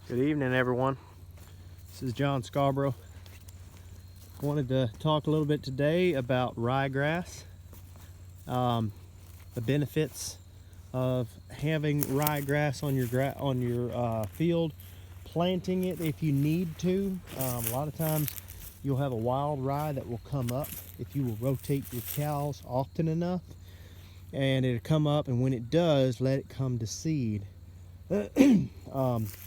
Good evening, everyone. This is John Scarborough. I wanted to talk a little bit today about ryegrass, the benefits of having ryegrass on your field, planting it if you need to. A lot of times you'll have a wild rye that will come up if you will rotate your cows often enough, and it'll come up, and when it does, let it come to seed. The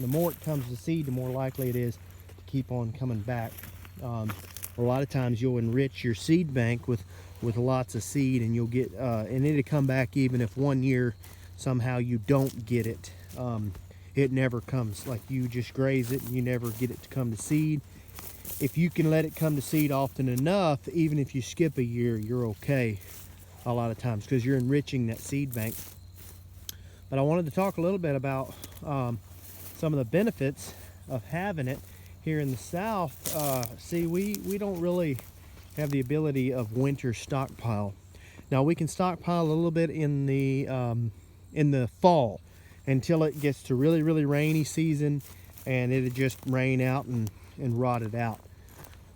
more it comes to seed, the more likely it is to keep on coming back. A lot of times you'll enrich your seed bank with lots of seed, and you'll get and it'll come back even if one year somehow you don't get it. It never comes. Like, you just graze it and you never get it to come to seed. If you can let it come to seed often enough, even if you skip a year, you're okay a lot of times, because you're enriching that seed bank. But I wanted to talk a little bit about some of the benefits of having it here in the South. See, we don't really have the ability of winter stockpile. Now, we can stockpile a little bit in the fall until it gets to really rainy season, and it'll just rain out and rot it out.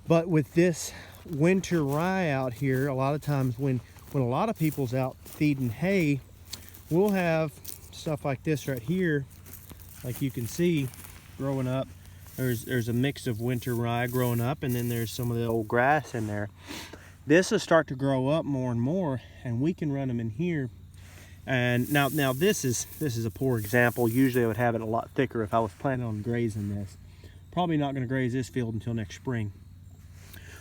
But with this winter rye out here, a lot of times when a lot of people's out feeding hay, we'll have stuff like this right here. Like you can see growing up, there's a mix of winter rye growing up, and then there's some of the old grass in there. This will start to grow up more and more, and we can run them in here. And now this is a poor example. Usually I would have it a lot thicker if I was planning on grazing this. Probably not going to graze this field until next spring.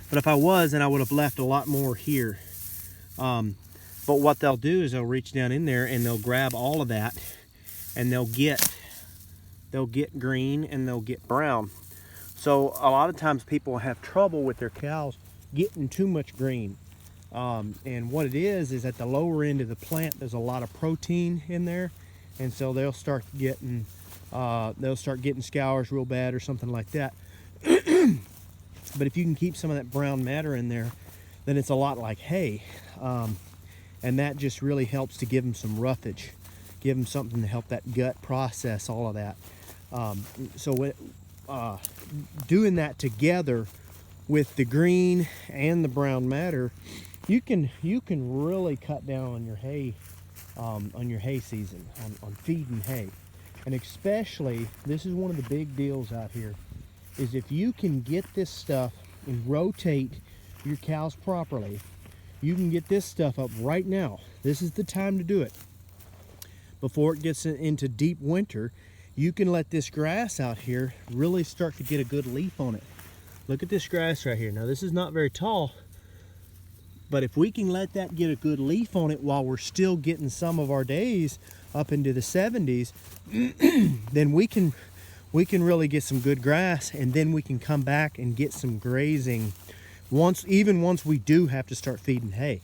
But if I was, then I would have left a lot more here. But what they'll do is they'll reach down in there and they'll grab all of that, and they'll get green and they'll get brown. So a lot of times people have trouble with their cows getting too much green. And what it is at the lower end of the plant, there's a lot of protein in there, and so they'll start getting scours real bad or something like that. But if you can keep some of that brown matter in there, then it's a lot like hay. And that just really helps to give them some roughage, give them something to help that gut process all of that. Doing that together with the green and the brown matter, you can really cut down on your hay season, on feeding hay. And especially, this is one of the big deals out here, is if you can get this stuff and rotate your cows properly, you can get this stuff up right now. This is the time to do it. Before it gets into deep winter, you can let this grass out here really start to get a good leaf on it. Look at this grass right here. Now, this is not very tall, but if we can let that get a good leaf on it while we're still getting some of our days up into the 70s, then we can really get some good grass, and then we can come back and get some grazing. Once we do have to start feeding hay,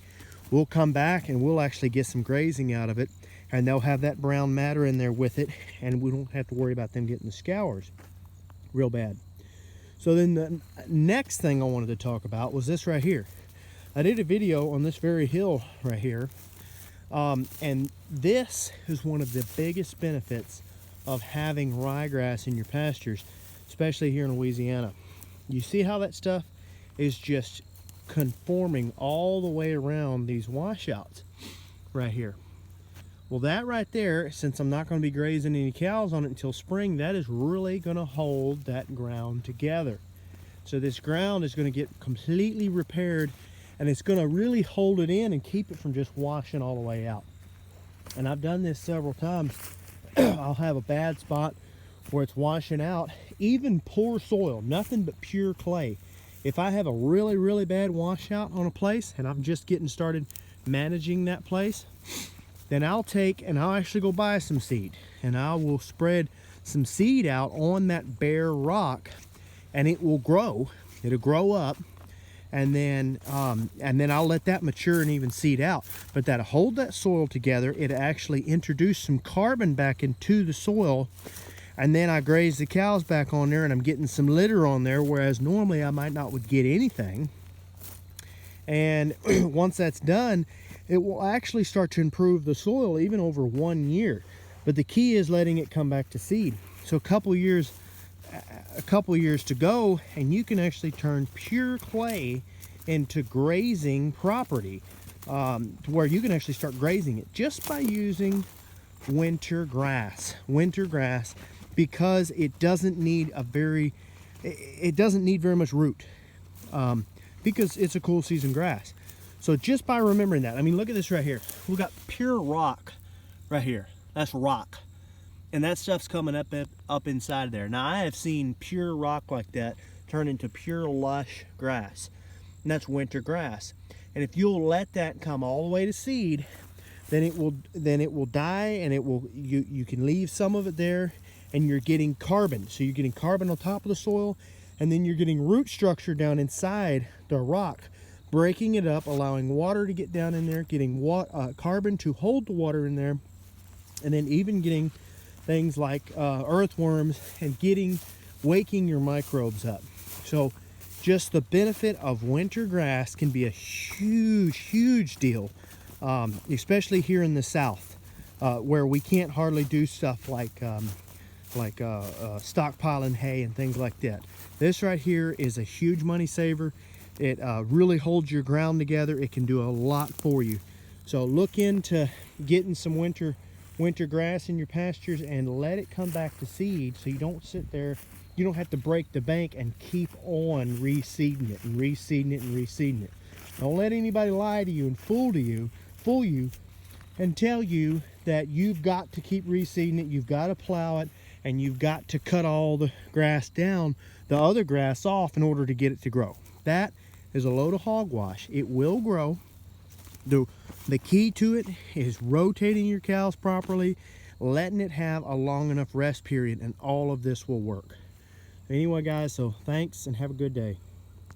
we'll come back and we'll actually get some grazing out of it, and they'll have that brown matter in there with it, and we don't have to worry about them getting the scours real bad. So then the next thing I wanted to talk about was this right here. I did a video on this very hill right here, and this is one of the biggest benefits of having ryegrass in your pastures, especially here in Louisiana. You see how that stuff is just conforming all the way around these washouts right here. Well, that right there, since I'm not going to be grazing any cows on it until spring, that is really going to hold that ground together. So this ground is going to get completely repaired, and it's going to really hold it in and keep it from just washing all the way out. And I've done this several times. I'll have a bad spot where it's washing out, even poor soil, nothing but pure clay. If I have a really bad washout on a place and I'm just getting started managing that place, then I'll actually go buy some seed, and I will spread some seed out on that bare rock, and it will grow. It'll grow up, and then I'll let that mature and even seed out. But that'll hold that soil together. It actually introduce some carbon back into the soil, and then I graze the cows back on there, and I'm getting some litter on there, whereas normally I might not would get anything. And once that's done, it will actually start to improve the soil even over 1 year. But the key is letting it come back to seed. So a couple years a couple years to go, and you can actually turn pure clay into grazing property, to where you can actually start grazing it just by using winter grass. Winter grass, because it doesn't need very much root, because it's a cool season grass. So just by remembering that, I mean, look at this right here. We've got pure rock right here. That's rock. And that stuff's coming up inside there. Now, I have seen pure rock like that turn into pure lush grass. And that's winter grass. And if you'll let that come all the way to seed, then it will die, and you can leave some of it there, and you're getting carbon. So you're getting carbon on top of the soil, and then you're getting root structure down inside the rock, breaking it up, allowing water to get down in there, getting carbon to hold the water in there, and then even getting things like earthworms, and waking your microbes up. So just the benefit of winter grass can be a huge deal, especially here in the South, where we can't hardly do stuff like stockpiling hay and things like that. This right here is a huge money saver. It really holds your ground together. It can do a lot for you. So look into getting some winter grass in your pastures, and let it come back to seed, so you don't sit there, you don't have to break the bank and keep on reseeding it and reseeding it and reseeding it. Don't let anybody lie to you and fool you and tell you that you've got to keep reseeding it, you've got to plow it, and you've got to cut all the grass down, the other grass off, in order to get it to grow. That is a load of hogwash. It will grow. The key to it is rotating your cows properly, letting it have a long enough rest period, and all of this will work. Anyway, guys, so thanks and have a good day.